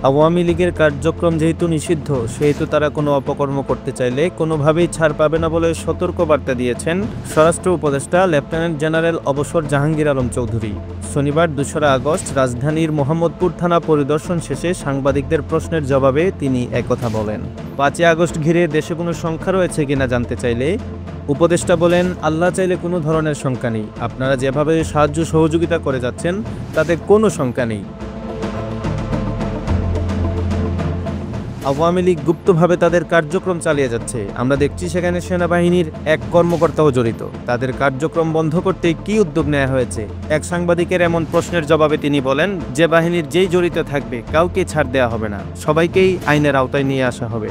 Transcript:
আওয়ামী লীগের কার্যক্রম যেহেতু নিষিদ্ধ, সেহেতু তারা কোনো অপকর্ম করতে চাইলে কোনোভাবেই ছাড় পাবে না বলে সতর্ক বার্তা দিয়েছেন স্বরাষ্ট্র উপদেষ্টা লেফটেন্যান্ট জেনারেল অবসর জাহাঙ্গীর আলম চৌধুরী। শনিবার ২রা আগস্ট রাজধানীর মোহাম্মদপুর থানা পরিদর্শন শেষে সাংবাদিকদের প্রশ্নের জবাবে তিনি একথা বলেন। ৫ই আগস্ট ঘিরে দেশে কোনো সংখ্যা রয়েছে কিনা জানতে চাইলে উপদেষ্টা বলেন, আল্লাহ চাইলে কোনো ধরনের শঙ্কা নেই। আপনারা যেভাবে সাহায্য সহযোগিতা করে যাচ্ছেন তাতে কোনো শঙ্কা নেই। আওয়ামী লীগ গুপ্তভাবে তাদের কার্যক্রম চালিয়ে যাচ্ছে। আমরা দেখছি সেখানে সেনাবাহিনীর এক কর্মকর্তাও জড়িত। তাদের কার্যক্রম বন্ধ করতে কী উদ্যোগ নেওয়া হয়েছে? এক সাংবাদিকের এমন প্রশ্নের জবাবে তিনি বলেন, যে বাহিনীর যেই জড়িত থাকবে কাউকে ছাড় দেওয়া হবে না, সবাইকেই আইনের আওতায় নিয়ে আসা হবে।